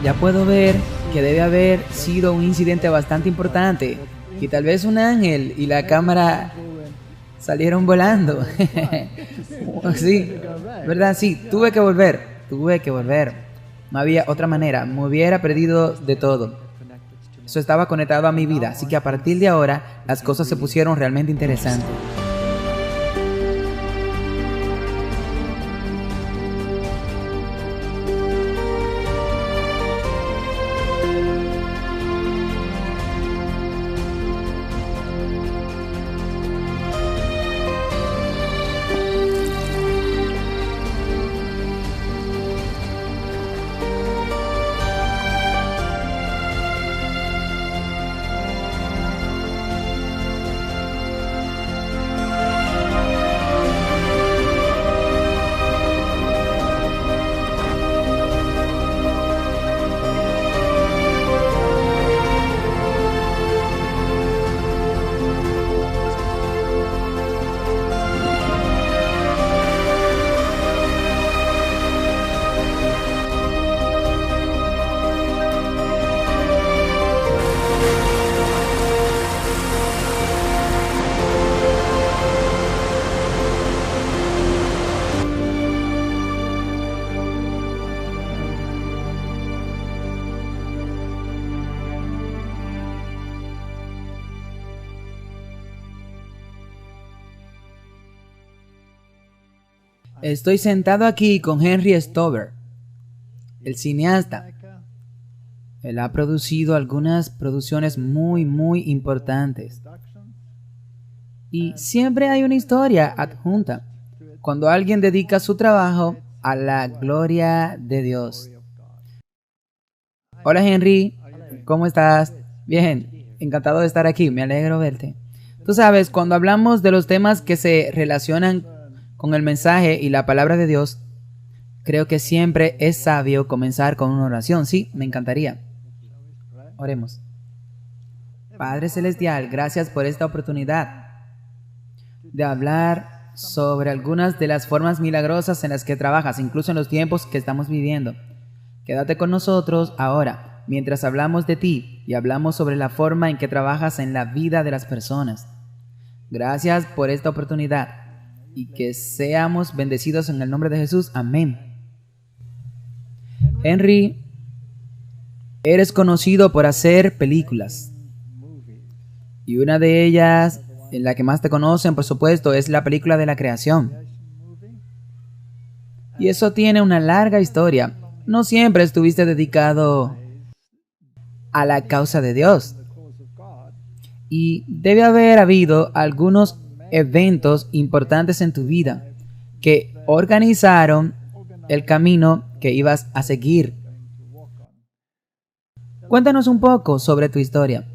ya puedo ver que debe haber sido un incidente bastante importante y tal vez un ángel y la cámara salieron volando. Sí, ¿verdad? Sí, tuve que volver. No había otra manera, me hubiera perdido de todo. Eso estaba conectado a mi vida, así que a partir de ahora las cosas se pusieron realmente interesantes. Estoy sentado aquí con Henry Stover, el cineasta. Él ha producido algunas producciones muy importantes. Y siempre hay una historia adjunta cuando alguien dedica su trabajo a la gloria de Dios. Hola Henry, ¿cómo estás? Bien, encantado de estar aquí, me alegro verte. Tú sabes, cuando hablamos de los temas que se relacionan con el mensaje y la palabra de Dios, creo que siempre es sabio comenzar con una oración. Sí, me encantaría. Oremos. Padre Celestial, gracias por esta oportunidad de hablar sobre algunas de las formas milagrosas en las que trabajas, incluso en los tiempos que estamos viviendo. Quédate con nosotros ahora, mientras hablamos de ti y hablamos sobre la forma en que trabajas en la vida de las personas. Gracias por esta oportunidad y que seamos bendecidos en el nombre de Jesús. Amén. Henry, eres conocido por hacer películas. Y una de ellas, en la que más te conocen, por supuesto, es la película de la creación. Y eso tiene una larga historia. No siempre estuviste dedicado a la causa de Dios. Y debe haber habido algunos eventos importantes en tu vida que organizaron el camino que ibas a seguir. Cuéntanos un poco sobre tu historia.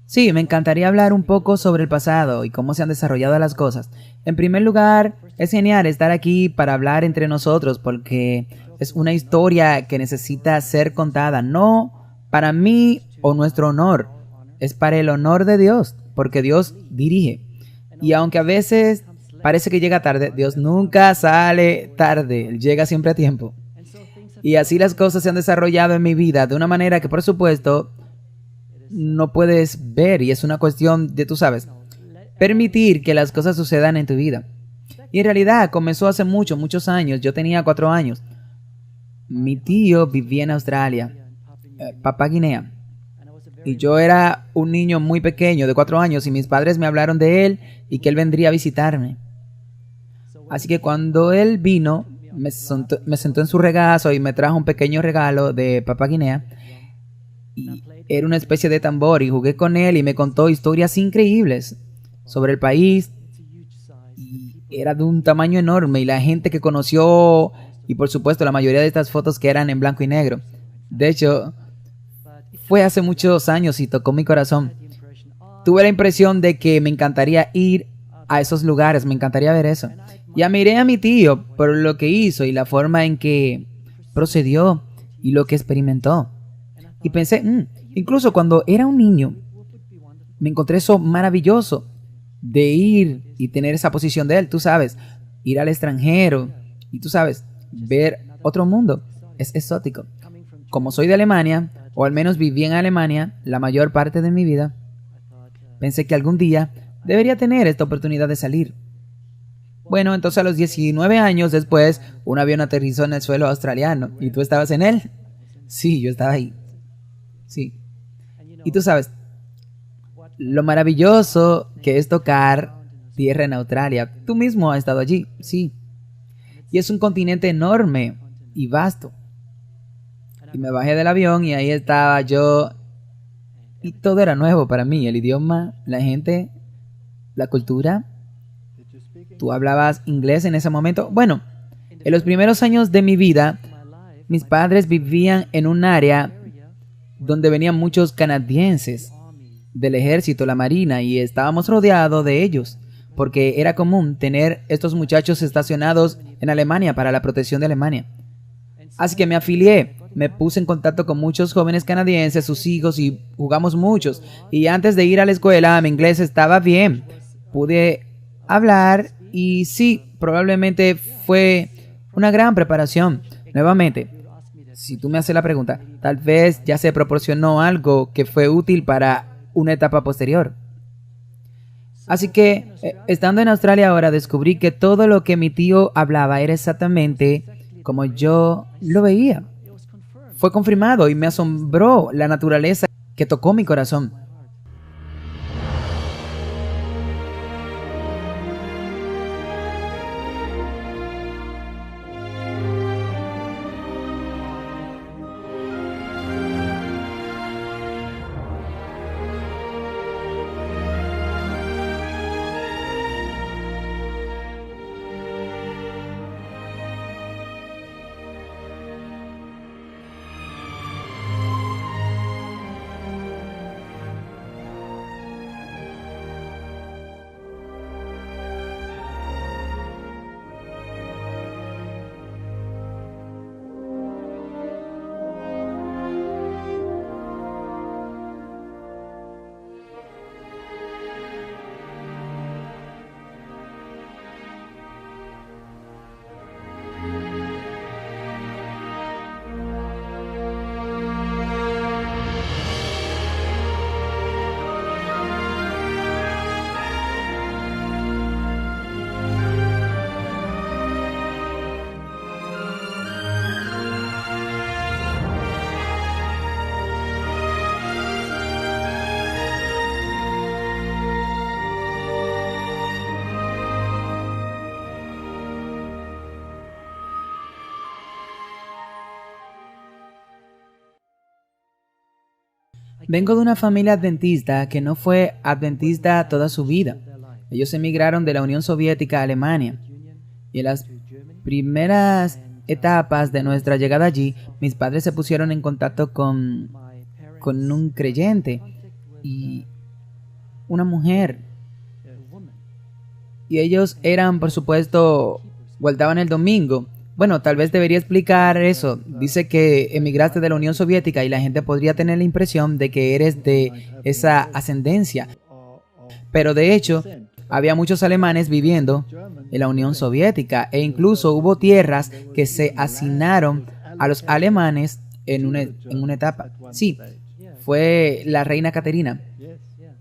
Sí, me encantaría hablar un poco sobre el pasado y cómo se han desarrollado las cosas. En primer lugar, es genial estar aquí para hablar entre nosotros porque es una historia que necesita ser contada, no para mí o nuestro honor, es para el honor de Dios, porque Dios dirige. Y aunque a veces parece que llega tarde, Dios nunca sale tarde, Él llega siempre a tiempo. Y así las cosas se han desarrollado en mi vida de una manera que, por supuesto, no puedes ver, y es una cuestión de, tú sabes, permitir que las cosas sucedan en tu vida. Y en realidad comenzó hace muchos años. Yo tenía 4 años. Mi tío vivía en Australia, Papúa Guinea. Y yo era un niño muy pequeño, de 4 años, y mis padres me hablaron de él y que él vendría a visitarme. Así que cuando él vino, me sentó en su regazo y me trajo un pequeño regalo de Papúa Guinea. Y era una especie de tambor y jugué con él y me contó historias increíbles sobre el país. Y era de un tamaño enorme y la gente que conoció, y por supuesto la mayoría de estas fotos que eran en blanco y negro. De hecho, fue hace muchos años y tocó mi corazón. Tuve la impresión de que me encantaría ir a esos lugares, me encantaría ver eso. Y admiré a mi tío por lo que hizo y la forma en que procedió y lo que experimentó. Y pensé, incluso cuando era un niño, me encontré eso maravilloso de ir y tener esa posición de él, tú sabes, ir al extranjero y tú sabes, ver otro mundo, es exótico. como soy de Alemania, o al menos viví en Alemania la mayor parte de mi vida, pensé que algún día debería tener esta oportunidad de salir. Bueno, entonces a los 19 años después, un avión aterrizó en el suelo australiano. ¿Y tú estabas en él? Sí, yo estaba ahí. Sí. Y tú sabes, lo maravilloso que es tocar tierra en Australia. Tú mismo has estado allí, sí. Y es un continente enorme y vasto. Y me bajé del avión y ahí estaba yo. Y todo era nuevo para mí. El idioma, la gente, la cultura. ¿Tú hablabas inglés en ese momento? Bueno, en los primeros años de mi vida, mis padres vivían en un área donde venían muchos canadienses del ejército, la marina, y estábamos rodeados de ellos, porque era común tener estos muchachos estacionados en Alemania para la protección de Alemania. Así que me afilié, me puse en contacto con muchos jóvenes canadienses, sus hijos, y jugamos muchos. Y antes de ir a la escuela, mi inglés estaba bien. Pude hablar y sí, probablemente fue una gran preparación. Nuevamente, si tú me haces la pregunta, tal vez ya se proporcionó algo que fue útil para una etapa posterior. Así que, estando en Australia ahora, descubrí que todo lo que mi tío hablaba era exactamente como yo lo veía. Fue confirmado y me asombró la naturaleza que tocó mi corazón. Vengo de una familia adventista que no fue adventista toda su vida. Ellos emigraron de la Unión Soviética a Alemania. Y en las primeras etapas de nuestra llegada allí, mis padres se pusieron en contacto con un creyente y una mujer. Y ellos eran, por supuesto, guardaban el domingo. Bueno, tal vez debería explicar eso. Dice que emigraste de la Unión Soviética y la gente podría tener la impresión de que eres de esa ascendencia. Pero de hecho, había muchos alemanes viviendo en la Unión Soviética e incluso hubo tierras que se asignaron a los alemanes en una etapa. Sí, fue la reina Caterina.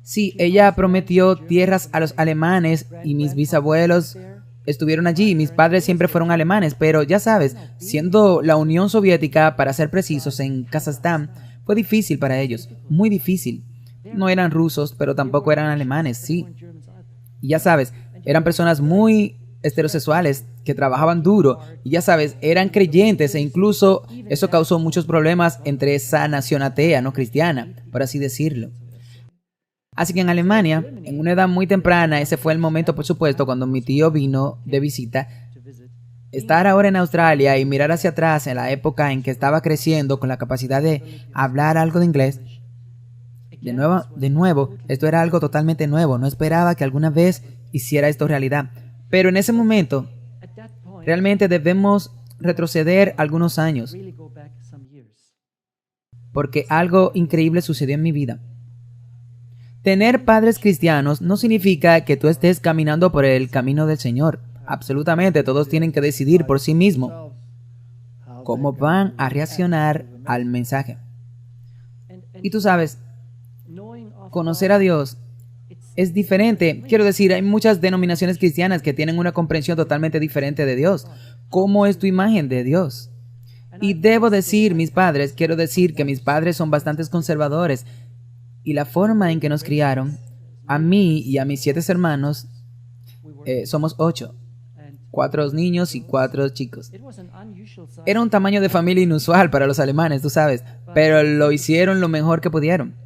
Sí, ella prometió tierras a los alemanes y mis bisabuelos estuvieron allí. Mis padres siempre fueron alemanes, pero ya sabes, siendo la Unión Soviética, para ser precisos, en Kazajstán, fue difícil para ellos, muy difícil. No eran rusos, pero tampoco eran alemanes, sí. Y ya sabes, eran personas muy heterosexuales que trabajaban duro y ya sabes, eran creyentes e incluso eso causó muchos problemas entre esa nación atea, no cristiana, por así decirlo. Así que en Alemania, en una edad muy temprana, ese fue el momento, por supuesto, cuando mi tío vino de visita. Estar ahora en Australia y mirar hacia atrás en la época en que estaba creciendo con la capacidad de hablar algo de inglés. De nuevo, esto era algo totalmente nuevo. No esperaba que alguna vez hiciera esto realidad. Pero en ese momento, realmente debemos retroceder algunos años. Porque algo increíble sucedió en mi vida. Tener padres cristianos no significa que tú estés caminando por el camino del Señor. Absolutamente, todos tienen que decidir por sí mismos. cómo van a reaccionar al mensaje. Y tú sabes, conocer a Dios es diferente. Quiero decir, hay muchas denominaciones cristianas que tienen una comprensión totalmente diferente de Dios. ¿Cómo es tu imagen de Dios? Y debo decir, quiero decir que mis padres son bastante conservadores. Y la forma en que nos criaron, a mí y a mis 7 hermanos, somos 8. 4 niños y 4 chicos. Era un tamaño de familia inusual para los alemanes, tú sabes, pero lo hicieron lo mejor que pudieron.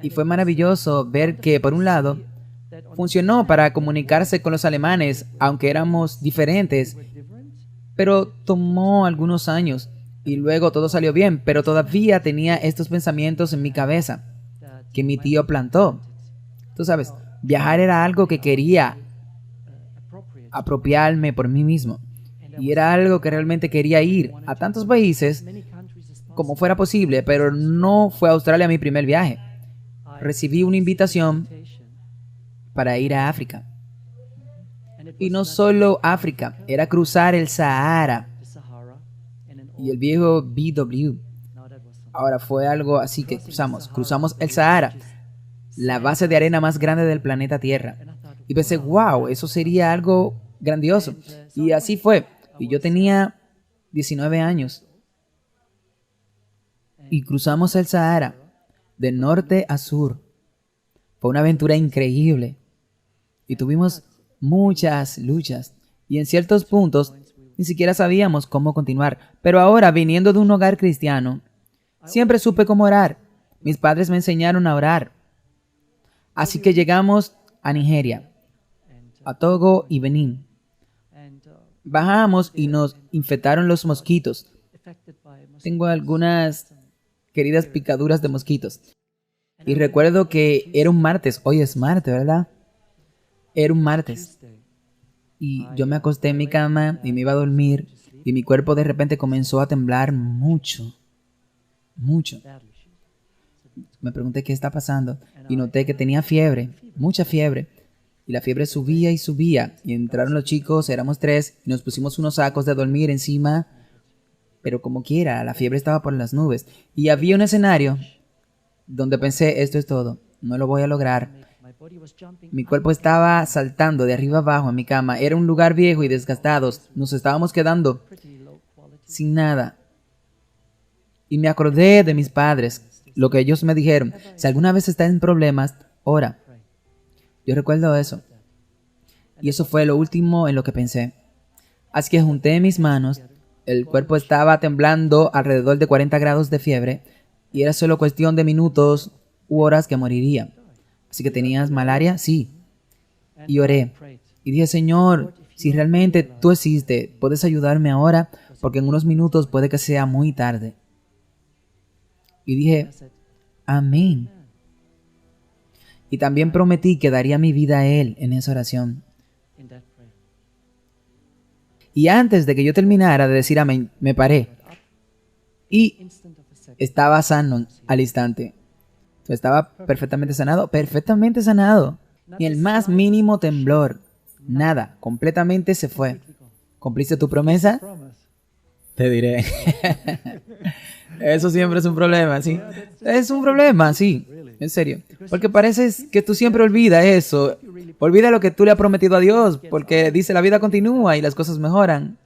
Y fue maravilloso ver que, por un lado, funcionó para comunicarse con los alemanes, aunque éramos diferentes, pero tomó algunos años y luego todo salió bien, pero todavía tenía estos pensamientos en mi cabeza que mi tío plantó. Tú sabes, viajar era algo que quería apropiarme por mí mismo. Y era algo que realmente quería ir a tantos países como fuera posible, pero no fue a Australia mi primer viaje. Recibí una invitación para ir a África. Y no solo África, era cruzar el Sahara y el viejo BW. Ahora fue algo así que cruzamos el Sahara, la base de arena más grande del planeta Tierra. Y pensé, wow, eso sería algo grandioso. Y así fue. Y yo tenía 19 años. Y cruzamos el Sahara de norte a sur. Fue una aventura increíble. Y tuvimos muchas luchas. Y en ciertos puntos ni siquiera sabíamos cómo continuar. Pero ahora, viniendo de un hogar cristiano, siempre supe cómo orar. Mis padres me enseñaron a orar. Así que llegamos a Nigeria, a Togo y Benín. Bajamos y nos infectaron los mosquitos. Tengo algunas queridas picaduras de mosquitos. Y recuerdo que era un martes. Hoy es martes, ¿verdad? Era un martes. Y yo me acosté en mi cama y me iba a dormir. Y mi cuerpo de repente comenzó a temblar mucho. Mucho. Me pregunté qué está pasando. Y noté que tenía fiebre. Mucha fiebre. Y la fiebre subía y subía. Y entraron los chicos, éramos 3. Y nos pusimos unos sacos de dormir encima. Pero como quiera, la fiebre estaba por las nubes. Y había un escenario donde pensé, esto es todo. No lo voy a lograr. Mi cuerpo estaba saltando de arriba abajo en mi cama. Era un lugar viejo y desgastado. Nos estábamos quedando sin nada. Y me acordé de mis padres, lo que ellos me dijeron. Si alguna vez estás en problemas, ora. Yo recuerdo eso. Y eso fue lo último en lo que pensé. Así que junté mis manos. El cuerpo estaba temblando alrededor de 40 grados de fiebre. Y era solo cuestión de minutos u horas que moriría. Así que, ¿tenías malaria? Sí. Y oré. Y dije, Señor, si realmente tú existes, ¿puedes ayudarme ahora? Porque en unos minutos puede que sea muy tarde. Y dije, amén. Y también prometí que daría mi vida a Él en esa oración. Y antes de que yo terminara de decir amén, me paré. Y estaba sano al instante. Estaba perfectamente sanado. Ni el más mínimo temblor. Nada, completamente se fue. ¿Cumpliste tu promesa? Te diré. Eso siempre es un problema, ¿sí? Es un problema, sí. En serio. Porque parece que tú siempre olvidas eso. Olvida lo que tú le has prometido a Dios. Porque dice la vida continúa y las cosas mejoran.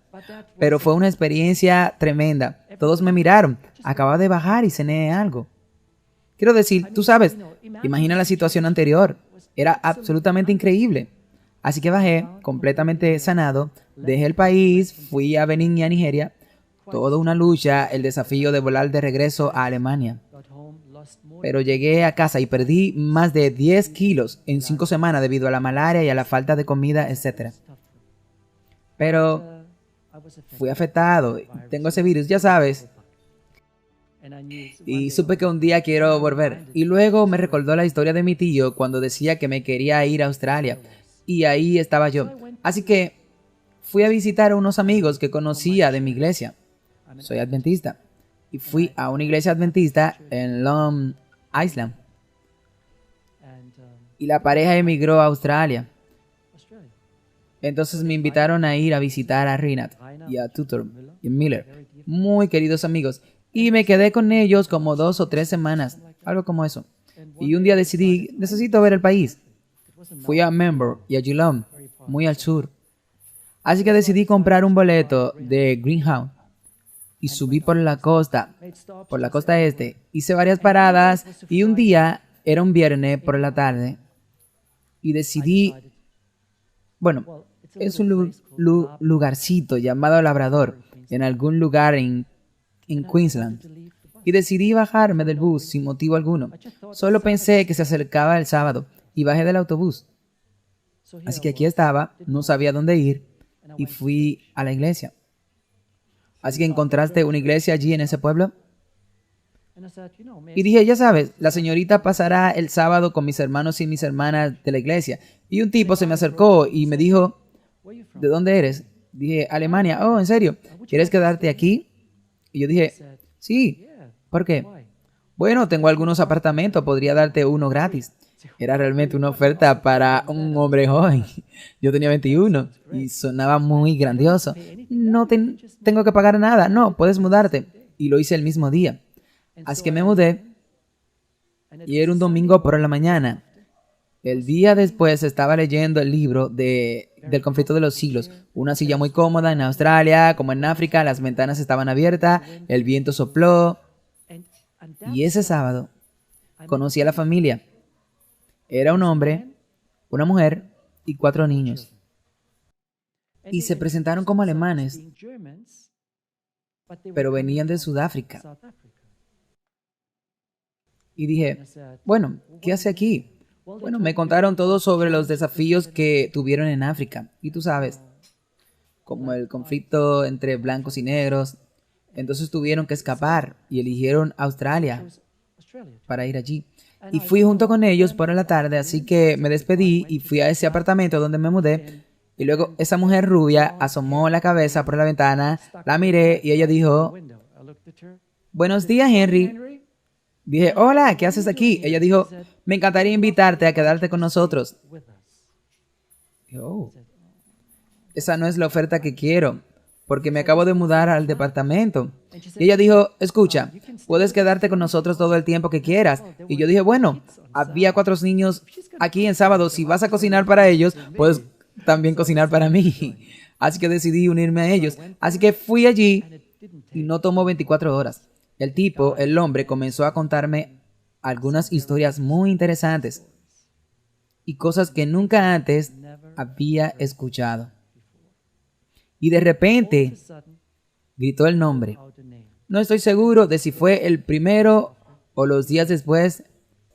Pero fue una experiencia tremenda. Todos me miraron. Acababa de bajar y cené algo. Quiero decir, tú sabes, imagina la situación anterior. Era absolutamente increíble. Así que bajé, completamente sanado. Dejé el país, fui a Benín y a Nigeria. Toda una lucha, el desafío de volar de regreso a Alemania. Pero llegué a casa y perdí más de 10 kilos en 5 semanas debido a la malaria y a la falta de comida, etc. Pero fui afectado. Tengo ese virus, ya sabes. Y supe que un día quiero volver. Y luego me recordó la historia de mi tío cuando decía que me quería ir a Australia. Y ahí estaba yo. Así que fui a visitar a unos amigos que conocía de mi iglesia. Soy adventista. Y fui a una iglesia adventista en Long Island. Y la pareja emigró a Australia. Entonces me invitaron a ir a visitar a Rinat y a Tutor y Miller. muy queridos amigos, y me quedé con ellos como 2 o 3 semanas, algo como eso. Y un día decidí, necesito ver el país. Fui a Member y a Geelong, muy al sur. Así que decidí comprar un boleto de Greyhound y subí por la costa este. Hice varias paradas y un día, era un viernes por la tarde, y decidí, bueno, es un lugarcito llamado Labrador, en algún lugar en Queensland. Y decidí bajarme del bus sin motivo alguno. Solo pensé que se acercaba el sábado y bajé del autobús. Así que aquí estaba, no sabía dónde ir y fui a la iglesia. Así que encontraste una iglesia allí en ese pueblo. Y dije, ya sabes, la señorita pasará el sábado con mis hermanos y mis hermanas de la iglesia. Y un tipo se me acercó y me dijo, ¿de dónde eres? Dije, Alemania. Oh, ¿en serio? ¿Quieres quedarte aquí? Y yo dije, sí. ¿Por qué? Bueno, tengo algunos apartamentos, podría darte uno gratis. Era realmente una oferta para un hombre joven. Yo tenía 21 y sonaba muy grandioso. No tengo que pagar nada, no, puedes mudarte. Y lo hice el mismo día. Así que me mudé y era un domingo por la mañana. El día después estaba leyendo el libro del conflicto de los siglos. Una silla muy cómoda en Australia, como en África, las ventanas estaban abiertas, el viento sopló. Y ese sábado conocí a la familia. Era un hombre, una mujer y 4 niños. Y se presentaron como alemanes, pero venían de Sudáfrica. Y dije, bueno, ¿qué hace aquí? Bueno, me contaron todo sobre los desafíos que tuvieron en África. Y tú sabes, como el conflicto entre blancos y negros. Entonces tuvieron que escapar y eligieron Australia para ir allí. Y fui junto con ellos por la tarde, así que me despedí y fui a ese apartamento donde me mudé. Y luego esa mujer rubia asomó la cabeza por la ventana, la miré y ella dijo, buenos días, Henry. Dije, hola, ¿qué haces aquí? Ella dijo, me encantaría invitarte a quedarte con nosotros. Dije, oh, esa no es la oferta que quiero, porque me acabo de mudar al departamento. Y ella dijo, escucha, puedes quedarte con nosotros todo el tiempo que quieras. Y yo dije, bueno, había 4 niños aquí en sábado, si vas a cocinar para ellos, puedes también cocinar para mí. Así que decidí unirme a ellos. Así que fui allí y no tomó 24 horas. El tipo, el hombre, comenzó a contarme algunas historias muy interesantes y cosas que nunca antes había escuchado. Y de repente gritó el nombre. No estoy seguro de si fue el primero o los días después,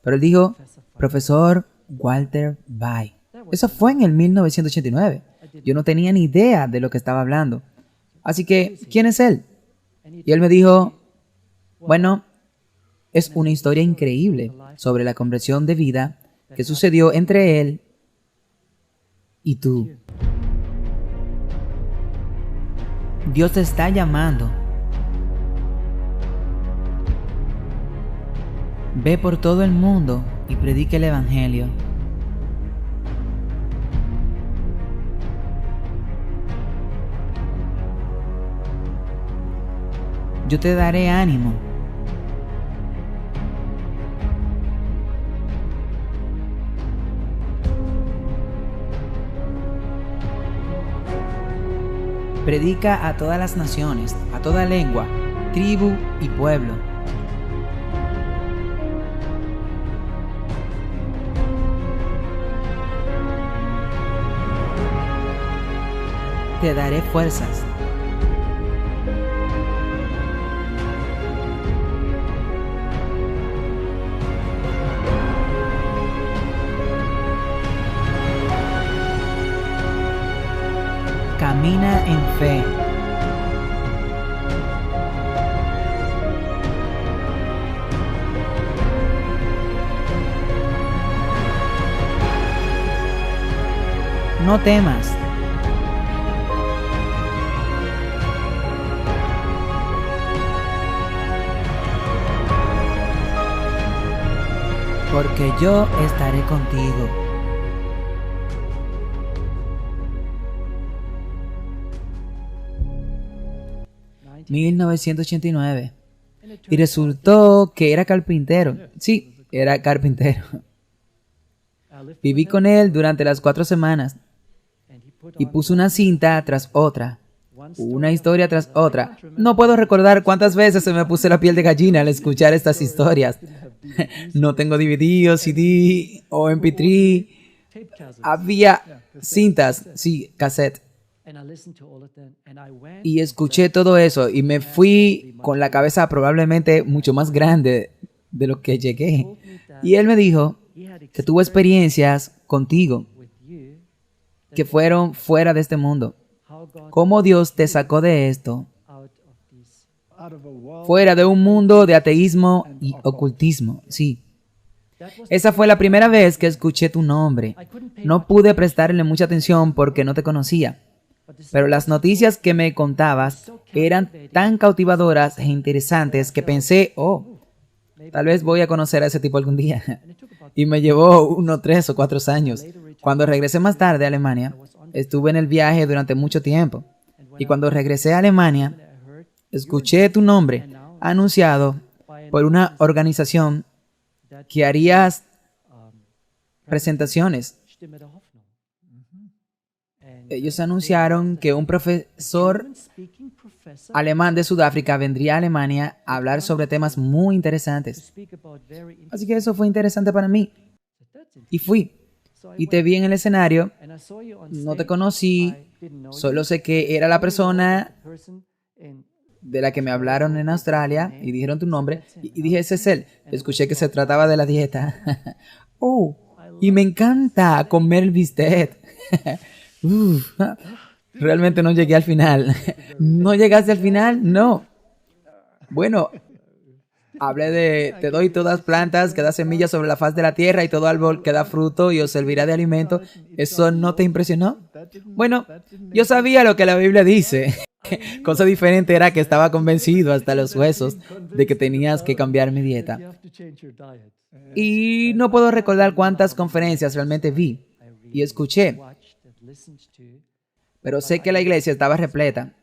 pero él dijo, Profesor Walter Bay. Eso fue en el 1989. Yo no tenía ni idea de lo que estaba hablando. Así que, ¿quién es él? Y él me dijo, bueno, es una historia increíble sobre la conversión de vida que sucedió entre él y tú. Dios te está llamando. Ve por todo el mundo y predica el Evangelio. Yo te daré ánimo. Predica a todas las naciones, a toda lengua, tribu y pueblo. Te daré fuerzas. Camina en fe. No temas. Porque yo estaré contigo. 1989. Y resultó que era carpintero. Sí, era carpintero. Viví con él durante las 4 semanas y puso una cinta tras otra, una historia tras otra. No puedo recordar cuántas veces se me puso la piel de gallina al escuchar estas historias. No tengo DVD o CD o MP3. Había cintas, sí, cassette. Y escuché todo eso y me fui con la cabeza probablemente mucho más grande de lo que llegué. Y él me dijo que tuvo experiencias contigo que fueron fuera de este mundo. ¿Cómo Dios te sacó de esto? Fuera de un mundo de ateísmo y ocultismo. Sí. Esa fue la primera vez que escuché tu nombre. No pude prestarle mucha atención porque no te conocía. Pero las noticias que me contabas eran tan cautivadoras e interesantes que pensé, oh, tal vez voy a conocer a ese tipo algún día. Y me llevó unos 3 o 4 años. Cuando regresé más tarde a Alemania, estuve en el viaje durante mucho tiempo. Y cuando regresé a Alemania, escuché tu nombre anunciado por una organización que harías presentaciones. Ellos anunciaron que un profesor alemán de Sudáfrica vendría a Alemania a hablar sobre temas muy interesantes. Así que eso fue interesante para mí. Y fui. Y te vi en el escenario. No te conocí. Solo sé que era la persona de la que me hablaron en Australia y dijeron tu nombre. Y dije, ese es él. Escuché que se trataba de la dieta. Oh, y me encanta comer el bistec. Realmente no llegué al final. ¿No llegaste al final? No. Bueno, hablé de, te doy todas plantas que da semillas sobre la faz de la tierra y todo árbol que da fruto y os servirá de alimento. ¿Eso no te impresionó? Bueno, yo sabía lo que la Biblia dice. Cosa diferente era que estaba convencido hasta los huesos de que tenías que cambiar mi dieta. Y no puedo recordar cuántas conferencias realmente vi y escuché. Pero sé que la iglesia estaba repleta,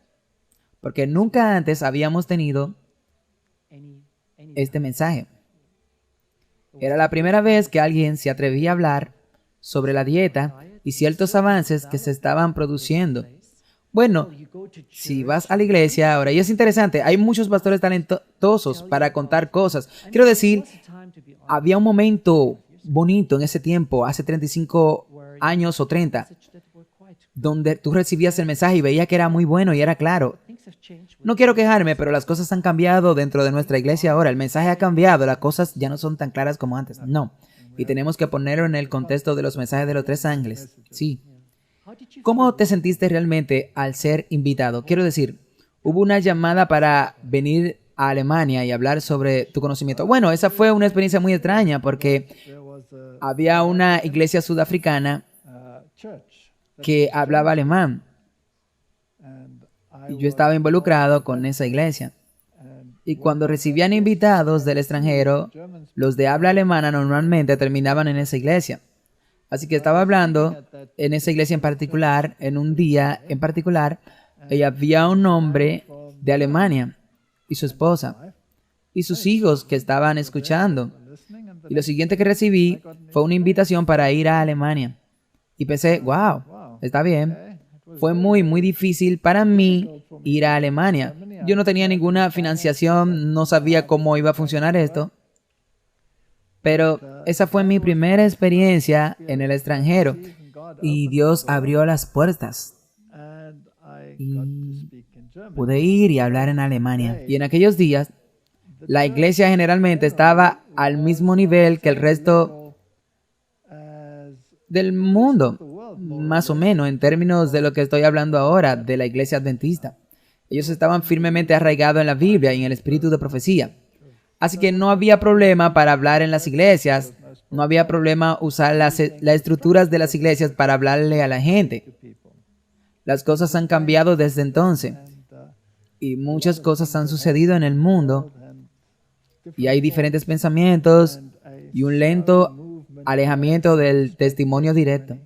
porque nunca antes habíamos tenido este mensaje. Era la primera vez que alguien se atrevía a hablar sobre la dieta y ciertos avances que se estaban produciendo. Bueno, si vas a la iglesia ahora, y es interesante, hay muchos pastores talentosos para contar cosas. Quiero decir, había un momento bonito en ese tiempo, hace 35 años o 30, donde tú recibías el mensaje y veías que era muy bueno y era claro. No quiero quejarme, pero las cosas han cambiado dentro de nuestra iglesia ahora. El mensaje ha cambiado, las cosas ya no son tan claras como antes. No. Y tenemos que ponerlo en el contexto de los mensajes de los 3 ángeles. Sí. ¿Cómo te sentiste realmente al ser invitado? Quiero decir, hubo una llamada para venir a Alemania y hablar sobre tu conocimiento. Bueno, esa fue una experiencia muy extraña porque había una iglesia sudafricana que hablaba alemán. Y yo estaba involucrado con esa iglesia. Y cuando recibían invitados del extranjero, los de habla alemana normalmente terminaban en esa iglesia. Así que estaba hablando en esa iglesia en particular, en un día en particular, y había un hombre de Alemania y su esposa y sus hijos que estaban escuchando. Y lo siguiente que recibí fue una invitación para ir a Alemania. Y pensé, wow, está bien. Fue muy difícil para mí ir a Alemania. Yo no tenía ninguna financiación, no sabía cómo iba a funcionar esto. Pero esa fue mi primera experiencia en el extranjero. Y Dios abrió las puertas. Y pude ir y hablar en Alemania. Y en aquellos días, la iglesia generalmente estaba al mismo nivel que el resto del mundo, más o menos, en términos de lo que estoy hablando ahora, de la iglesia adventista. Ellos estaban firmemente arraigados en la Biblia y en el espíritu de profecía. Así que no había problema para hablar en las iglesias, no había problema usar las estructuras de las iglesias para hablarle a la gente. Las cosas han cambiado desde entonces y muchas cosas han sucedido en el mundo y hay diferentes pensamientos y un lento alejamiento del testimonio directo.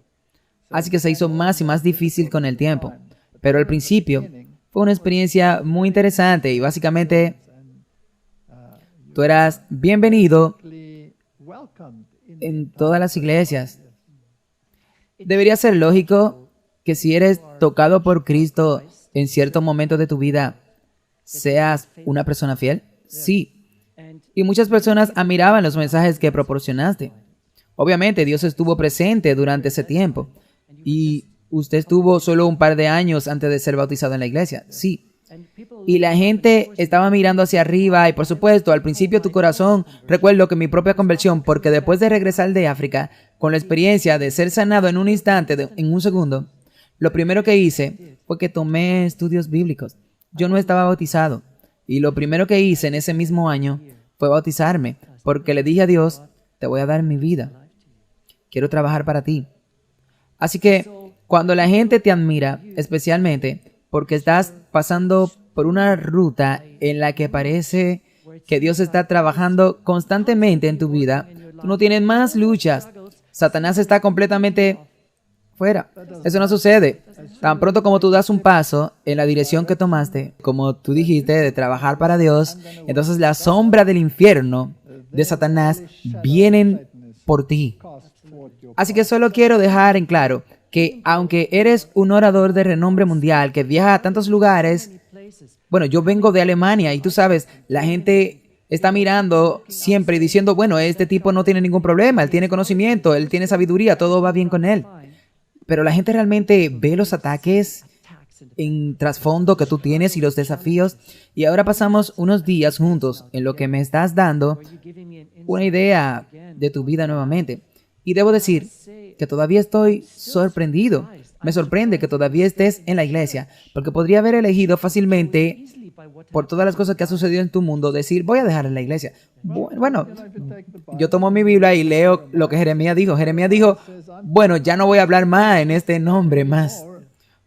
Así que se hizo más y más difícil con el tiempo. Pero al principio Fue una experiencia muy interesante y básicamente tú eras bienvenido en todas las iglesias. Debería ser lógico que si eres tocado por Cristo en cierto momento de tu vida, seas una persona fiel. Sí. Y muchas personas admiraban los mensajes que proporcionaste. Obviamente, Dios estuvo presente durante ese tiempo. Y usted estuvo solo un par de años antes de ser bautizado en la iglesia. Sí. Y la gente estaba mirando hacia arriba y por supuesto al principio tu corazón, recuerdo que mi propia conversión, porque después de regresar de África, con la experiencia de ser sanado en un instante, en un segundo, lo primero que hice fue que tomé estudios bíblicos. Yo no estaba bautizado y lo primero que hice en ese mismo año fue bautizarme, porque le dije a Dios, te voy a dar mi vida, quiero trabajar para ti. Así que cuando la gente te admira, especialmente porque estás pasando por una ruta en la que parece que Dios está trabajando constantemente en tu vida, tú no tienes más luchas. Satanás está completamente fuera. Eso no sucede. Tan pronto como tú das un paso en la dirección que tomaste, como tú dijiste, de trabajar para Dios, entonces la sombra del infierno de Satanás vienen por ti. Así que solo quiero dejar en claro que aunque eres un orador de renombre mundial que viaja a tantos lugares, bueno, yo vengo de Alemania y tú sabes, la gente está mirando siempre y diciendo, bueno, este tipo no tiene ningún problema, él tiene conocimiento, él tiene sabiduría, todo va bien con él. Pero la gente realmente ve los ataques en trasfondo que tú tienes y los desafíos. Y ahora pasamos unos días juntos en lo que me estás dando una idea de tu vida nuevamente. Y debo decir que todavía estoy sorprendido. Me sorprende que todavía estés en la iglesia, porque podría haber elegido fácilmente, por todas las cosas que ha sucedido en tu mundo, decir, voy a dejar la iglesia. Bueno, yo tomo mi Biblia y leo lo que Jeremías dijo. Jeremías dijo, bueno, ya no voy a hablar más en este nombre más.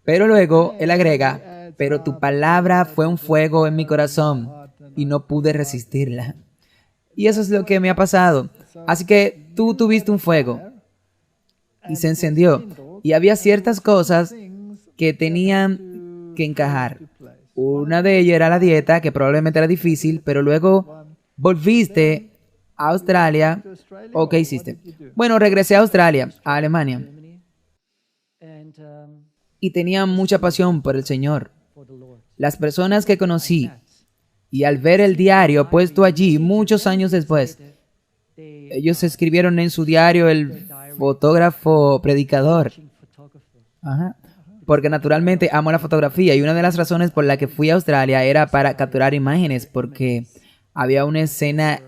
Pero luego él agrega, pero tu palabra fue un fuego en mi corazón y no pude resistirla. Y eso es lo que me ha pasado. Así que tú tuviste un fuego y se encendió. Y había ciertas cosas que tenían que encajar. Una de ellas era la dieta, que probablemente era difícil, pero luego volviste a Australia. ¿O qué hiciste? Bueno, regresé a Australia, a Alemania. Y tenía mucha pasión por el Señor. Las personas que conocí, y al ver el diario puesto allí muchos años después, ellos escribieron en su diario el fotógrafo predicador. Ajá. Porque naturalmente amo la fotografía y una de las razones por la que fui a Australia era para capturar imágenes, porque había una escena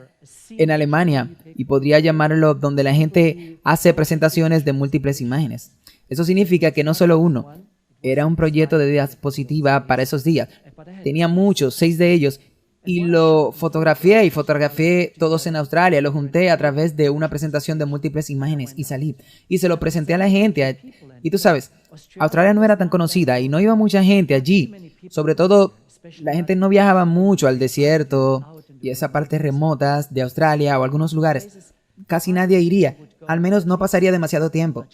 en Alemania y podría llamarlo donde la gente hace presentaciones de múltiples imágenes. Eso significa que no solo uno, era un proyecto de diapositiva para esos días. Tenía muchos, 6 de ellos, y lo fotografié todos en Australia, lo junté a través de una presentación de múltiples imágenes y salí. Y se lo presenté a la gente. Y tú sabes, Australia no era tan conocida y no iba mucha gente allí. Sobre todo, la gente no viajaba mucho al desierto y esas partes remotas de Australia o algunos lugares. Casi nadie iría, al menos no pasaría demasiado tiempo.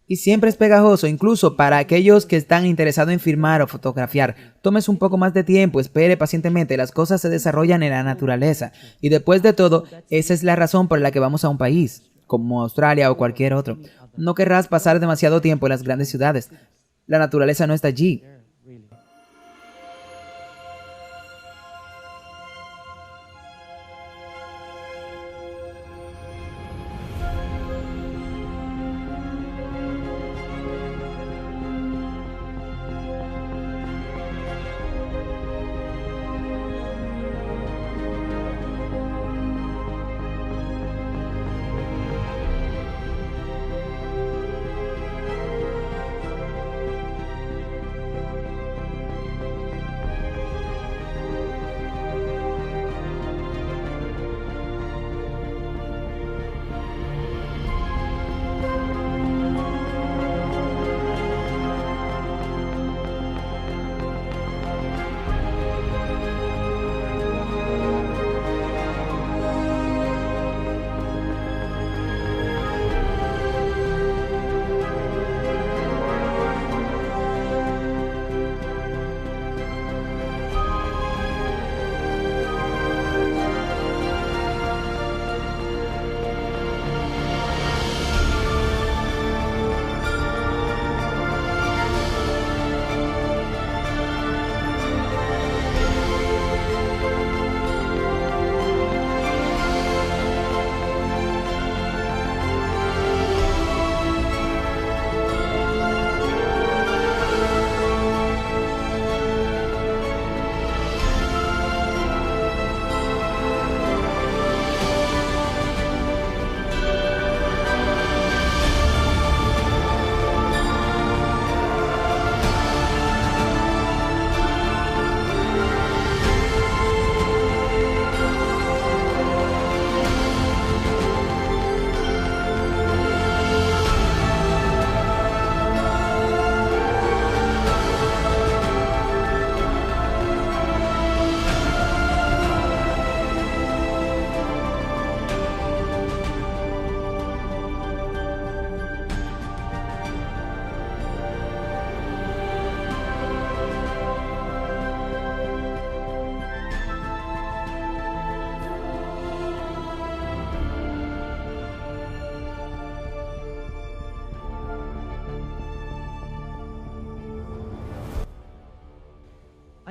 Y siempre es pegajoso, incluso para aquellos que están interesados en filmar o fotografiar. Tomes un poco más de tiempo, espere pacientemente, las cosas se desarrollan en la naturaleza. Y después de todo, esa es la razón por la que vamos a un país, como Australia o cualquier otro. No querrás pasar demasiado tiempo en las grandes ciudades. La naturaleza no está allí.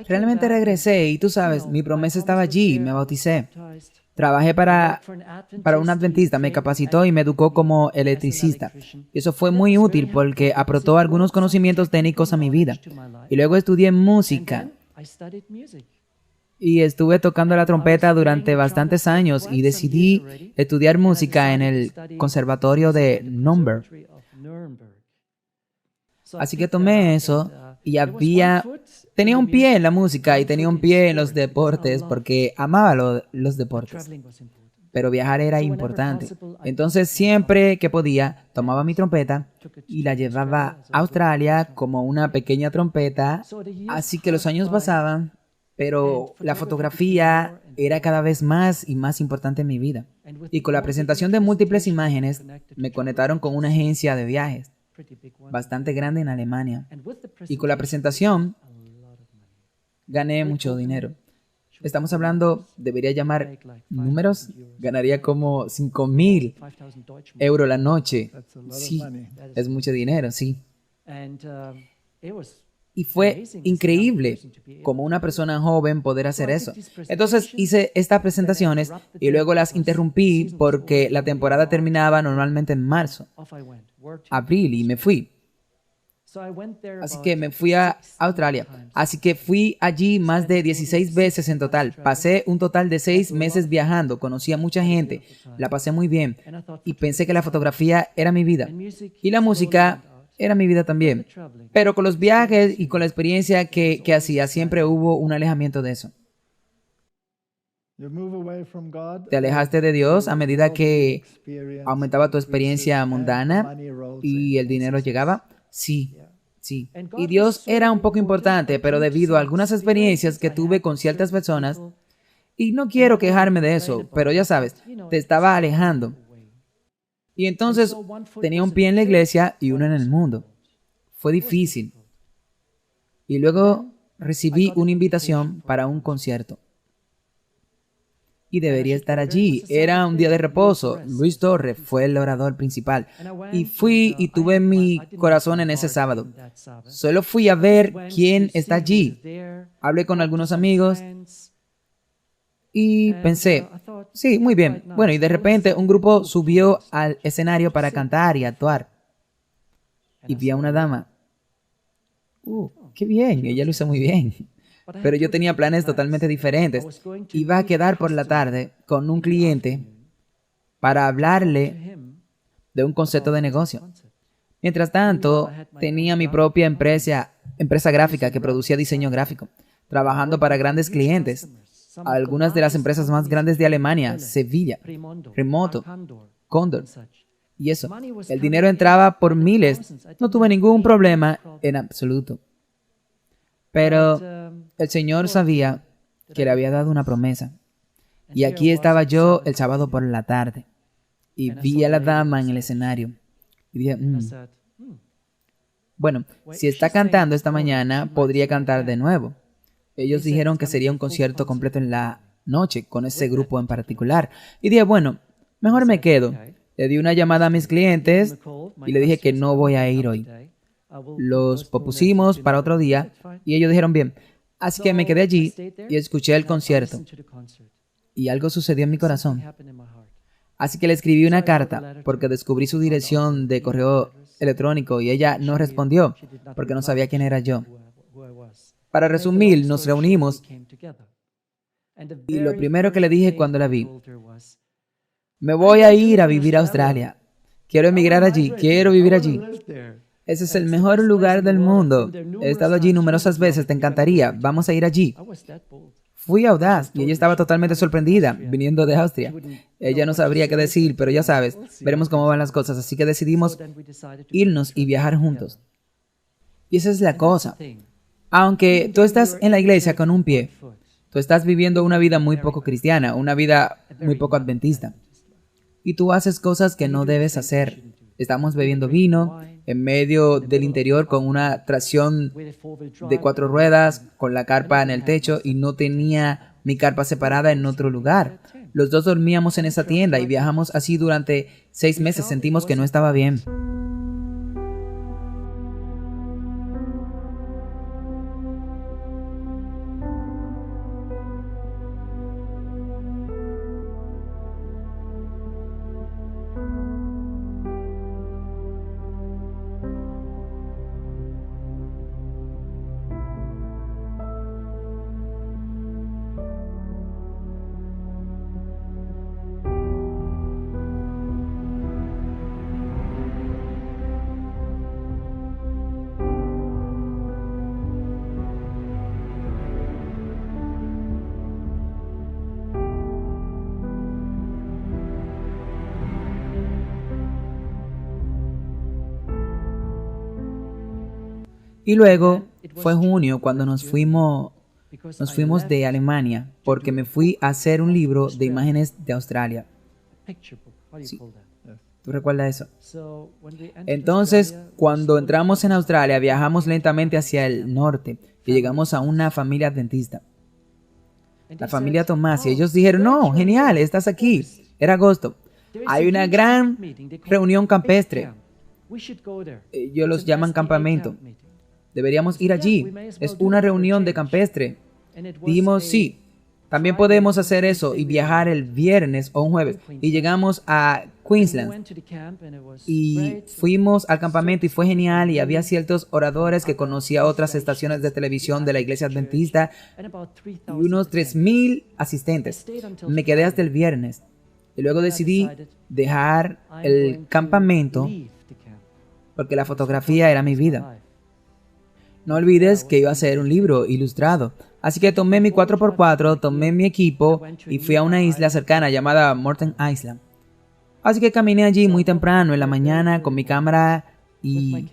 Realmente regresé y tú sabes, mi promesa estaba allí, me bauticé. Trabajé para un adventista, me capacitó y me educó como electricista. Y eso fue muy útil porque aportó algunos conocimientos técnicos a mi vida. Y luego estudié música y estuve tocando la trompeta durante bastantes años y decidí estudiar música en el Conservatorio de Nuremberg. Así que tomé eso y tenía un pie en la música y tenía un pie en los deportes porque amaba los deportes. Pero viajar era importante. Entonces siempre que podía, tomaba mi trompeta y la llevaba a Australia como una pequeña trompeta. Así que los años pasaban, pero la fotografía era cada vez más y más importante en mi vida. Y con la presentación de múltiples imágenes, me conectaron con una agencia de viajes bastante grande en Alemania. Y con la presentación gané mucho dinero. Estamos hablando, debería llamar números, ganaría como 5.000 euros la noche. Sí, es mucho dinero, sí. Y fue increíble como una persona joven poder hacer eso. Entonces hice estas presentaciones y luego las interrumpí porque la temporada terminaba normalmente en marzo, abril y me fui. Así que me fui a Australia. Así que fui allí más de 16 veces en total. Pasé un total de 6 meses viajando. Conocí a mucha gente. La pasé muy bien. Y pensé que la fotografía era mi vida. Y la música era mi vida también. Pero con los viajes y con la experiencia que hacía, siempre hubo un alejamiento de eso. ¿Te alejaste de Dios a medida que aumentaba tu experiencia mundana y el dinero llegaba? Sí, sí. Y Dios era un poco importante, pero debido a algunas experiencias que tuve con ciertas personas, y no quiero quejarme de eso, pero ya sabes, te estaba alejando. Y entonces tenía un pie en la iglesia y uno en el mundo. Fue difícil. Y luego recibí una invitación para un concierto. Y debería estar allí. Era un día de reposo. Luis Torres fue el orador principal. Y fui y tuve mi corazón en ese sábado. Solo fui a ver quién está allí. Hablé con algunos amigos y pensé, sí, muy bien. Bueno, y de repente un grupo subió al escenario para cantar y actuar. Y vi a una dama. ¡Qué bien! Ella lo hizo muy bien. Pero yo tenía planes totalmente diferentes. Iba a quedar por la tarde con un cliente para hablarle de un concepto de negocio. Mientras tanto, tenía mi propia empresa gráfica que producía diseño gráfico, trabajando para grandes clientes. Algunas de las empresas más grandes de Alemania, Sevilla, Remoto, Condor. Y eso, el dinero entraba por miles. No tuve ningún problema en absoluto. Pero el Señor sabía que le había dado una promesa. Y aquí estaba yo el sábado por la tarde. Y vi a la dama en el escenario. Y dije, bueno, si está cantando esta mañana, podría cantar de nuevo. Ellos dijeron que sería un concierto completo en la noche, con ese grupo en particular. Y dije, bueno, mejor me quedo. Le di una llamada a mis clientes y le dije que no voy a ir hoy. Los propusimos para otro día y ellos dijeron bien. Así que me quedé allí y escuché el concierto. Y algo sucedió en mi corazón. Así que le escribí una carta porque descubrí su dirección de correo electrónico y ella no respondió porque no sabía quién era yo. Para resumir, nos reunimos y lo primero que le dije cuando la vi, me voy a ir a vivir a Australia. Quiero emigrar allí, quiero vivir allí. Ese es el mejor lugar del mundo. He estado allí numerosas veces, te encantaría. Vamos a ir allí. Fui audaz y ella estaba totalmente sorprendida, viniendo de Austria. Ella no sabría qué decir, pero ya sabes, veremos cómo van las cosas. Así que decidimos irnos y viajar juntos. Y esa es la cosa. Aunque tú estás en la iglesia con un pie, tú estás viviendo una vida muy poco cristiana, una vida muy poco adventista. Y tú haces cosas que no debes hacer. Estamos bebiendo vino en medio del interior con una tracción de 4 ruedas, con la carpa en el techo y no tenía mi carpa separada en otro lugar. Los dos dormíamos en esa tienda y viajamos así durante 6 meses. Sentimos que no estaba bien. Y luego fue junio cuando nos fuimos de Alemania, porque me fui a hacer un libro de imágenes de Australia. Sí, ¿tú recuerdas eso? Entonces, cuando entramos en Australia, viajamos lentamente hacia el norte y llegamos a una familia adventista. La familia Tomás, y ellos dijeron, no, genial, estás aquí. Era agosto. Hay una gran reunión campestre. Ellos los llaman campamento. Deberíamos ir allí. Es una reunión de campestre. Dijimos, sí, también podemos hacer eso y viajar el viernes o un jueves. Y llegamos a Queensland y fuimos al campamento y fue genial y había ciertos oradores que conocía otras estaciones de televisión de la iglesia adventista y unos 3,000 asistentes. Me quedé hasta el viernes y luego decidí dejar el campamento porque la fotografía era mi vida. No olvides que iba a hacer un libro ilustrado. Así que tomé mi 4x4, tomé mi equipo y fui a una isla cercana llamada Morton Island. Así que caminé allí muy temprano en la mañana con mi cámara y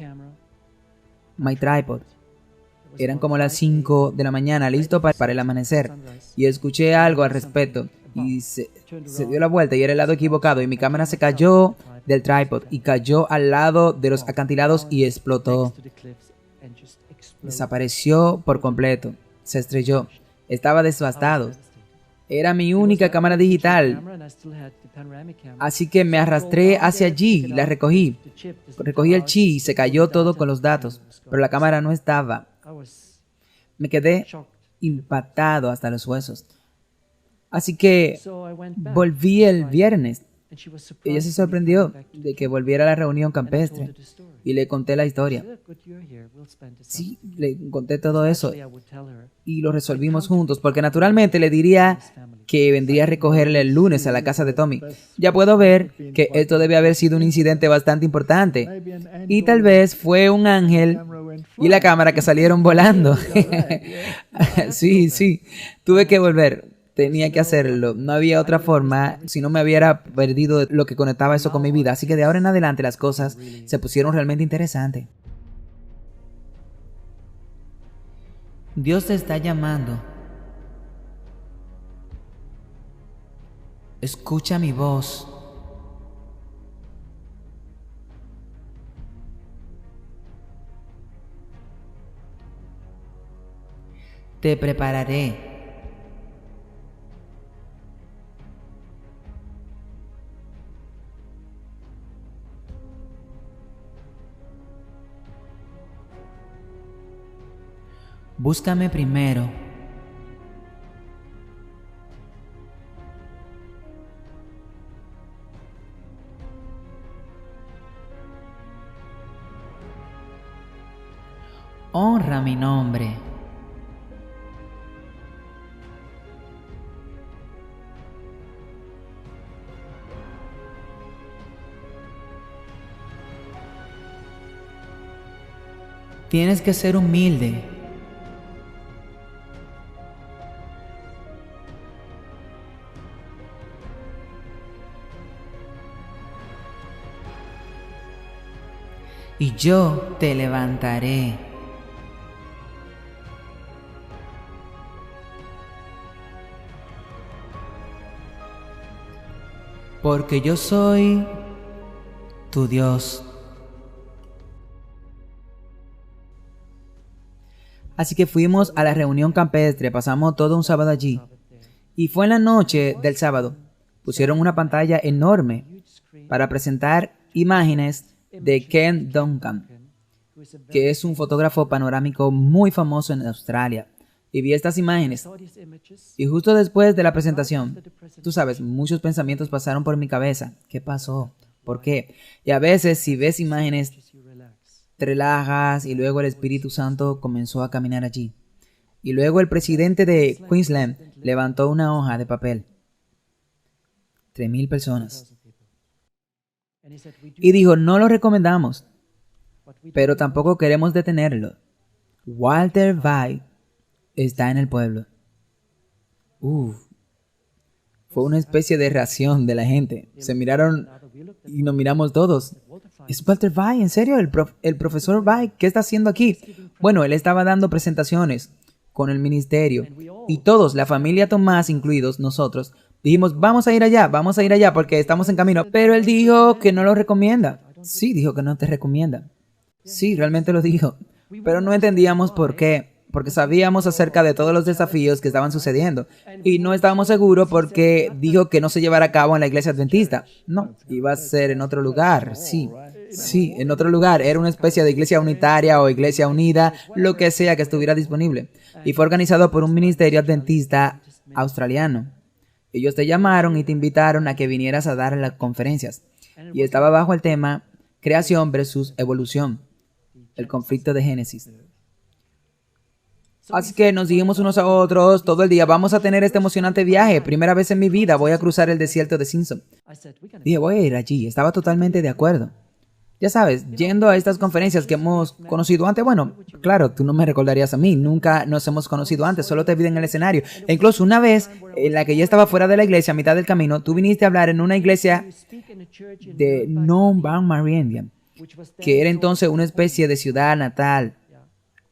mi tripod. Eran como las 5 de la mañana, listo para el amanecer. Y escuché algo al respecto y se dio la vuelta y era el lado equivocado y mi cámara se cayó del tripod y cayó al lado de los acantilados y explotó. Desapareció por completo. Se estrelló. Estaba devastado. Era mi única cámara digital. Así que me arrastré hacia allí y la recogí. Recogí el chi y se cayó todo con los datos. Pero la cámara no estaba. Me quedé impactado hasta los huesos. Así que volví el viernes. Ella se sorprendió de que volviera a la reunión campestre y le conté la historia. Sí, le conté todo eso y lo resolvimos juntos porque naturalmente le diría que vendría a recogerle el lunes a la casa de Tommy. Ya puedo ver que esto debe haber sido un incidente bastante importante y tal vez fue un ángel y la cámara que salieron volando. Sí, tuve que volver. Tenía que hacerlo, no había otra forma, si no me hubiera perdido lo que conectaba eso con mi vida. Así que de ahora en adelante las cosas se pusieron realmente interesantes. Dios te está llamando. Escucha mi voz. Te prepararé. Búscame primero. Honra mi nombre. Tienes que ser humilde. Y yo te levantaré. Porque yo soy tu Dios. Así que fuimos a la reunión campestre, pasamos todo un sábado allí. Y fue en la noche del sábado. Pusieron una pantalla enorme para presentar imágenes de Ken Duncan, que es un fotógrafo panorámico muy famoso en Australia. Y vi estas imágenes. Y justo después de la presentación, tú sabes, muchos pensamientos pasaron por mi cabeza. ¿Qué pasó? ¿Por qué? Y a veces, si ves imágenes, te relajas y luego el Espíritu Santo comenzó a caminar allí. Y luego el presidente de Queensland levantó una hoja de papel. 3,000 personas. Y dijo, no lo recomendamos, pero tampoco queremos detenerlo. Walter White está en el pueblo. Fue una especie de reacción de la gente. Se miraron Y nos miramos todos. ¿Es Walter White? ¿En serio? ¿El profesor White? ¿Qué está haciendo aquí? Bueno, él estaba dando presentaciones con el ministerio. Y todos, la familia Tomás incluidos, nosotros, dijimos, vamos a ir allá porque estamos en camino. Pero él dijo que no lo recomienda. Sí, dijo que no te recomienda. Sí, realmente lo dijo. Pero no entendíamos por qué. Porque sabíamos acerca de todos los desafíos que estaban sucediendo. Y no estábamos seguros porque dijo que no se llevara a cabo en la iglesia adventista. No, iba a ser en otro lugar, sí. Sí, en otro lugar. Era una especie de iglesia unitaria o iglesia unida, lo que sea que estuviera disponible. Y fue organizado por un ministerio adventista australiano. Ellos te llamaron y te invitaron a que vinieras a dar las conferencias. Y estaba bajo el tema creación versus evolución, el conflicto de Génesis. Así que nos dijimos unos a otros todo el día, vamos a tener este emocionante viaje. Primera vez en mi vida voy a cruzar el desierto de Simpson. Dije, voy a ir allí. Estaba totalmente de acuerdo. Ya sabes, yendo a estas conferencias que hemos conocido antes, bueno, claro, tú no me recordarías a mí, nunca nos hemos conocido antes, solo te vi en el escenario. E incluso una vez, en la que ya estaba fuera de la iglesia, a mitad del camino, tú viniste a hablar en una iglesia de Non-Bound Mariendian, que era entonces una especie de ciudad natal.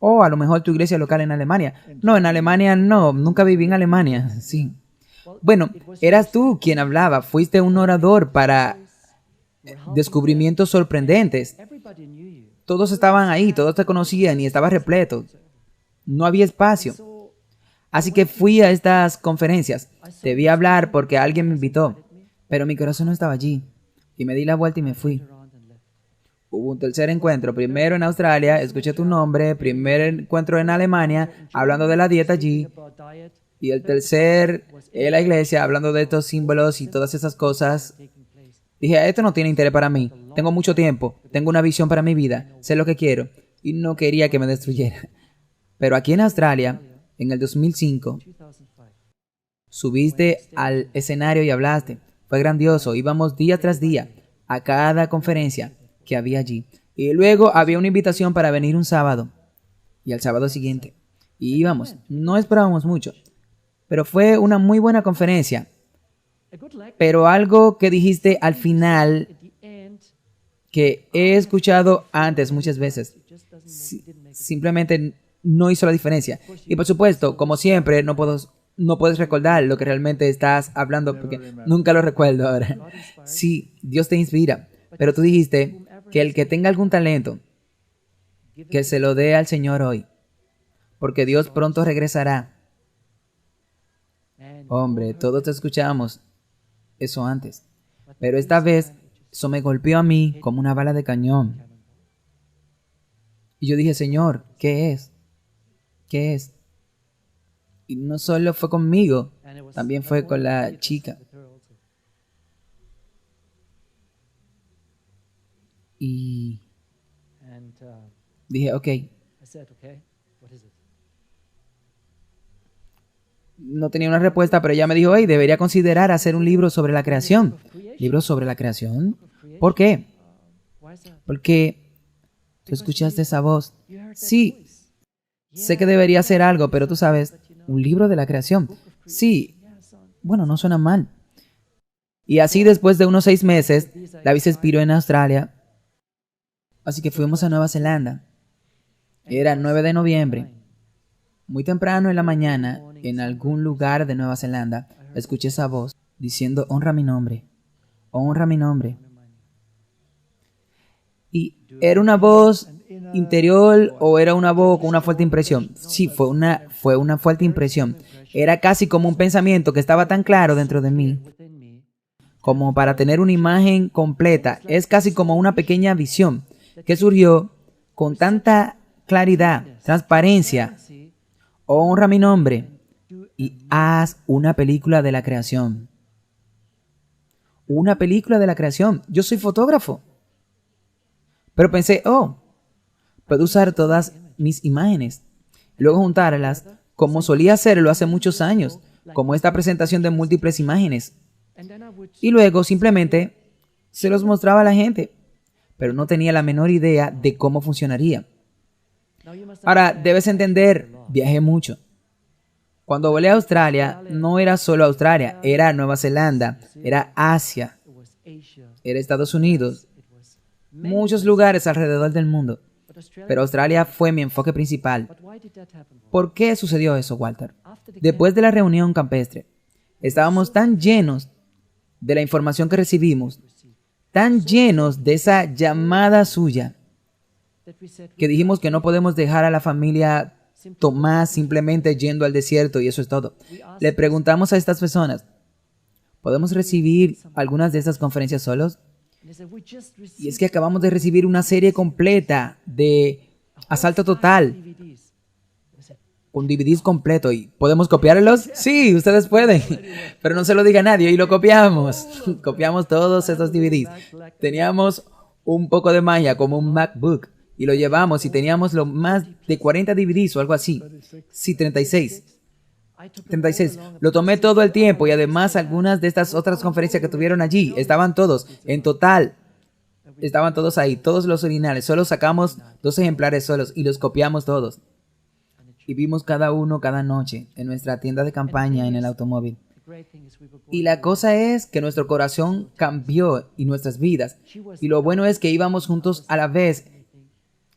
O a lo mejor tu iglesia local en Alemania. No, en Alemania no, nunca viví en Alemania, sí. Bueno, eras tú quien hablaba, fuiste un orador para descubrimientos sorprendentes. Todos estaban ahí, todos te conocían y estaba repleto. No había espacio. Así que fui a estas conferencias. Te vi hablar porque alguien me invitó, pero mi corazón no estaba allí. Y me di la vuelta y me fui. Hubo un tercer encuentro, primero en Australia, escuché tu nombre, primer encuentro en Alemania, hablando de la dieta allí, y el tercer en la iglesia, hablando de estos símbolos y todas esas cosas. Dije, esto no tiene interés para mí, tengo mucho tiempo, tengo una visión para mi vida, sé lo que quiero, y no quería que me destruyera. Pero aquí en Australia, en el 2005, subiste al escenario y hablaste. Fue grandioso, íbamos día tras día a cada conferencia que había allí. Y luego había una invitación para venir un sábado y al sábado siguiente. Y íbamos, no esperábamos mucho, pero fue una muy buena conferencia. Pero algo que dijiste al final, que he escuchado antes muchas veces, simplemente no hizo la diferencia. Y por supuesto, como siempre, no puedes recordar lo que realmente estás hablando porque nunca lo recuerdo ahora. Sí, Dios te inspira, pero tú dijiste que el que tenga algún talento, que se lo dé al Señor hoy, porque Dios pronto regresará. Hombre, todos te escuchamos eso antes, pero esta vez eso me golpeó a mí como una bala de cañón. Y yo dije, Señor, ¿qué es? ¿Qué es? Y no solo fue conmigo, también fue con la chica. Y dije, ok. No tenía una respuesta, pero ella me dijo, hey, debería considerar hacer un libro sobre la creación. ¿Libro sobre la creación? ¿Por qué? Porque tú escuchaste esa voz. Sí, sé que debería hacer algo, pero tú sabes, un libro de la creación. Sí, bueno, no suena mal. Y así después de unos 6 meses, David se expiró en Australia. Así que fuimos a Nueva Zelanda. Era el 9 de noviembre. Muy temprano en la mañana, en algún lugar de Nueva Zelanda, escuché esa voz diciendo, honra mi nombre, honra mi nombre. ¿Y era una voz interior o era una voz con una fuerte impresión? Sí, fue una fuerte impresión. Era casi como un pensamiento que estaba tan claro dentro de mí, como para tener una imagen completa. Es casi como una pequeña visión que surgió con tanta claridad, transparencia. Honra mi nombre y haz una película de la creación. Una película de la creación. Yo soy fotógrafo. Pero pensé, puedo usar todas mis imágenes, luego juntarlas como solía hacerlo hace muchos años, como esta presentación de múltiples imágenes. Y luego simplemente se los mostraba a la gente, pero no tenía la menor idea de cómo funcionaría. Ahora, debes entender, viajé mucho. Cuando volé a Australia, no era solo Australia, era Nueva Zelanda, era Asia, Era Estados Unidos, muchos lugares alrededor del mundo, pero Australia fue mi enfoque principal. ¿Por qué sucedió eso, Walter? Después de la reunión campestre, estábamos tan llenos de la información que recibimos, tan llenos de esa llamada suya, que dijimos que no podemos dejar a la familia Tomás simplemente yendo al desierto y eso es todo. Le preguntamos a estas personas, ¿podemos recibir algunas de estas conferencias solos? Y es que acabamos de recibir una serie completa de Asalto Total, con DVDs completo. ¿Y podemos copiarlos? Sí, ustedes pueden, pero no se lo diga a nadie y lo copiamos. Copiamos todos esos DVDs. Teníamos un poco de magia como un MacBook y lo llevamos y teníamos lo más de 40 DVDs o algo así. Sí, 36. 36. Lo tomé todo el tiempo y además algunas de estas otras conferencias que tuvieron allí, estaban todos, en total, estaban todos ahí, todos los originales. Solo sacamos 2 ejemplares solos y los copiamos todos. Y vimos cada uno cada noche en nuestra tienda de campaña en el automóvil. Y la cosa es que nuestro corazón cambió y nuestras vidas. Y lo bueno es que íbamos juntos a la vez.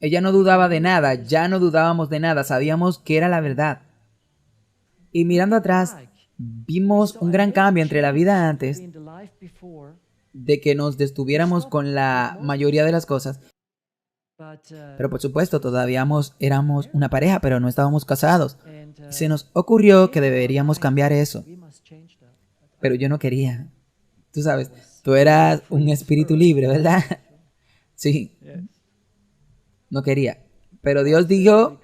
Ella no dudaba de nada, ya no dudábamos de nada, sabíamos que era la verdad. Y mirando atrás, vimos un gran cambio entre la vida antes de que nos detuviéramos con la mayoría de las cosas. Pero por supuesto, todavía éramos una pareja, pero no estábamos casados. Y se nos ocurrió que deberíamos cambiar eso. Pero yo no quería. Tú sabes, tú eras un espíritu libre, ¿verdad? Sí. No quería. Pero Dios dijo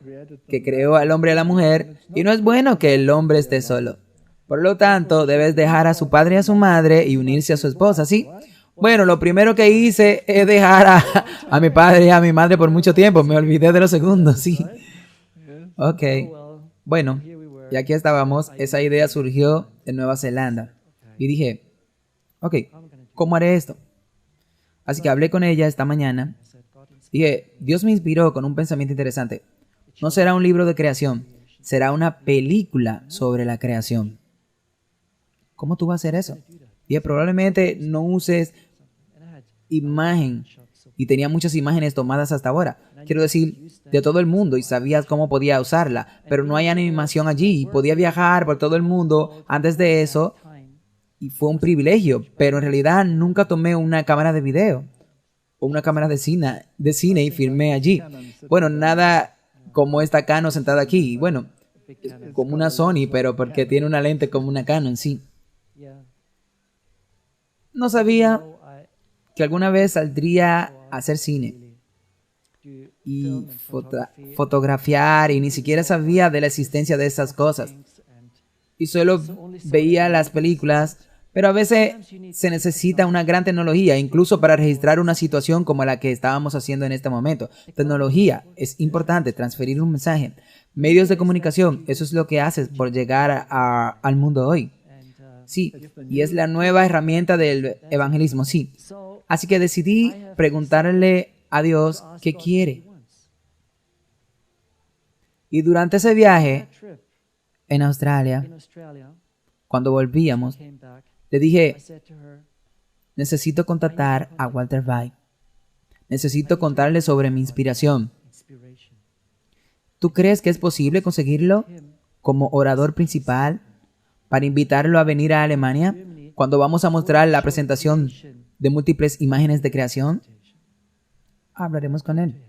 que creó al hombre y a la mujer y no es bueno que el hombre esté solo. Por lo tanto, debes dejar a su padre y a su madre y unirse a su esposa, ¿sí? Bueno, lo primero que hice es dejar a mi padre y a mi madre por mucho tiempo. Me olvidé de lo segundo, sí. Ok. Bueno, y aquí estábamos. Esa idea surgió en Nueva Zelanda. Y dije, ok, ¿cómo haré esto? Así que hablé con ella esta mañana. Dije, Dios me inspiró con un pensamiento interesante. No será un libro de creación, será una película sobre la creación. ¿Cómo tú vas a hacer eso? Dije, probablemente no uses imagen. Y tenía muchas imágenes tomadas hasta ahora. Quiero decir, de todo el mundo y sabías cómo podía usarla. Pero no hay animación allí. Podía viajar por todo el mundo antes de eso. Y fue un privilegio. Pero en realidad nunca tomé una cámara de video. O una cámara de cine y filmé allí. Bueno, nada como esta Canon sentada aquí. Bueno, como una Sony, pero porque tiene una lente como una Canon, sí. No sabía que alguna vez saldría a hacer cine y fotografiar y ni siquiera sabía de la existencia de esas cosas. Y solo veía las películas. Pero a veces se necesita una gran tecnología, incluso para registrar una situación como la que estábamos haciendo en este momento. Tecnología es importante, transferir un mensaje. Medios de comunicación, eso es lo que haces por llegar al mundo hoy. Sí, y es la nueva herramienta del evangelismo, sí. Así que decidí preguntarle a Dios qué quiere. Y durante ese viaje en Australia, cuando volvíamos, le dije, necesito contactar a Walter White. Necesito contarle sobre mi inspiración. ¿Tú crees que es posible conseguirlo como orador principal para invitarlo a venir a Alemania cuando vamos a mostrar la presentación de múltiples imágenes de creación? Hablaremos con él.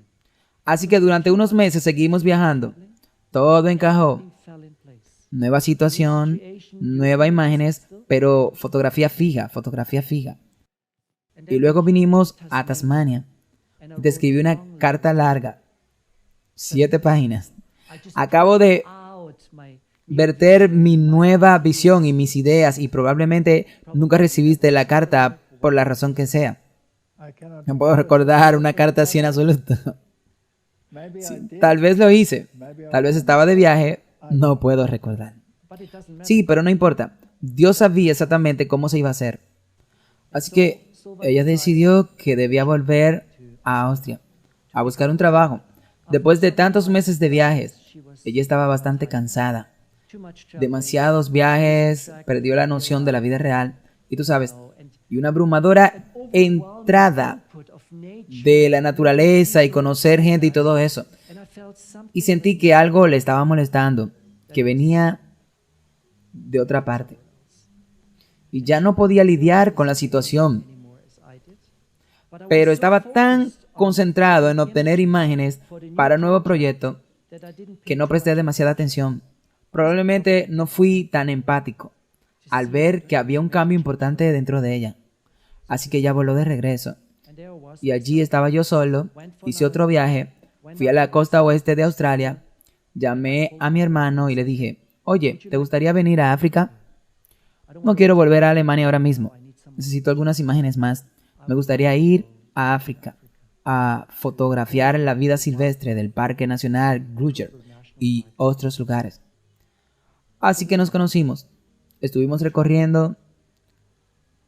Así que durante unos meses seguimos viajando. Todo encajó. Nueva situación, nuevas imágenes, pero fotografía fija. Y luego vinimos a Tasmania. Y te escribí una carta larga, 7 páginas. Acabo de verter mi nueva visión y mis ideas y probablemente nunca recibiste la carta por la razón que sea. No puedo recordar una carta así en absoluto. Sí, tal vez lo hice, tal vez estaba de viaje, no puedo recordar. Sí, pero no importa. Dios sabía exactamente cómo se iba a hacer. Así que ella decidió que debía volver a Austria a buscar un trabajo. Después de tantos meses de viajes, ella estaba bastante cansada. Demasiados viajes, perdió la noción de la vida real. Y tú sabes, y una abrumadora entrada de la naturaleza y conocer gente y todo eso. Y sentí que algo le estaba molestando, que venía de otra parte. Y ya no podía lidiar con la situación. Pero estaba tan concentrado en obtener imágenes para un nuevo proyecto que no presté demasiada atención. Probablemente no fui tan empático al ver que había un cambio importante dentro de ella. Así que ya voló de regreso. Y allí estaba yo solo, hice otro viaje, fui a la costa oeste de Australia, llamé a mi hermano y le dije, oye, ¿te gustaría venir a África? No quiero volver a Alemania ahora mismo, necesito algunas imágenes más. Me gustaría ir a África a fotografiar la vida silvestre del Parque Nacional Kruger y otros lugares. Así que nos conocimos, estuvimos recorriendo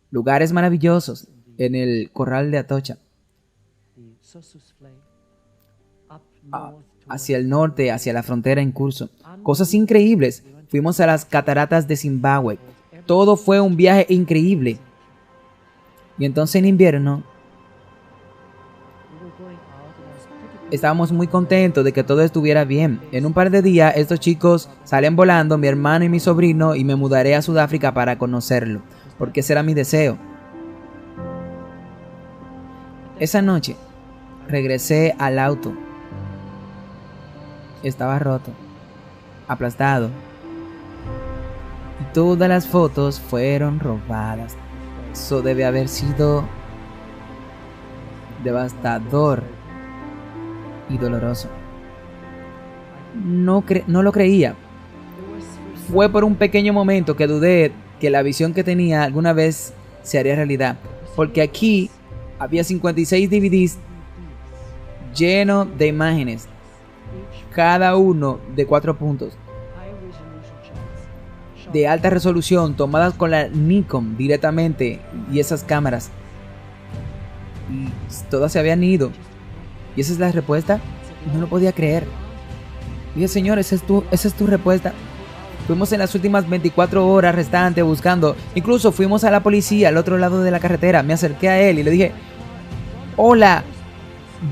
lugares maravillosos en el Corral de Atocha, hacia el norte, hacia la frontera en curso. Cosas increíbles. Fuimos a las cataratas de Zimbabue. Todo fue un viaje increíble. Y entonces en invierno estábamos muy contentos de que todo estuviera bien. En un par de días estos chicos salen volando, mi hermano y mi sobrino, y me mudaré a Sudáfrica para conocerlo, porque ese era mi deseo. Esa noche regresé al auto. Estaba roto, aplastado, y todas las fotos fueron robadas. Eso debe haber sido devastador y doloroso. No lo creía. Fue por un pequeño momento que dudé que la visión que tenía alguna vez se haría realidad, porque aquí había 56 DVDs llenos de imágenes, cada uno de 4 puntos, de alta resolución, tomadas con la Nikon directamente, y esas cámaras, y todas se habían ido. ¿Y esa es la respuesta? No lo podía creer. Dije, Señor, esa es tu respuesta. Fuimos en las últimas 24 horas restantes buscando. Incluso fuimos a la policía al otro lado de la carretera. Me acerqué a él y le dije, hola,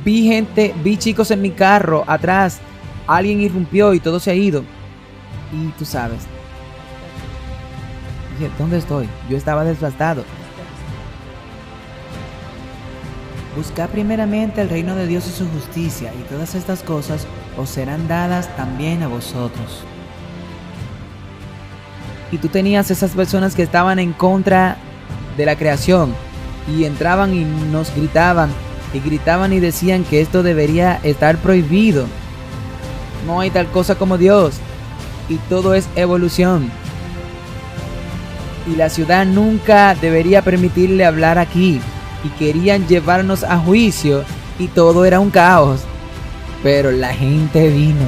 vi chicos en mi carro atrás. Alguien irrumpió y todo se ha ido. Y tú sabes. Dije, ¿dónde estoy? Yo estaba desgastado. Buscad primeramente el reino de Dios y su justicia, y todas estas cosas os serán dadas también a vosotros. Y tú tenías esas personas que estaban en contra de la creación, y entraban y nos gritaban y decían que esto debería estar prohibido. No hay tal cosa como Dios, y todo es evolución. Y la ciudad nunca debería permitirle hablar aquí. Y querían llevarnos a juicio y todo era un caos. Pero la gente vino.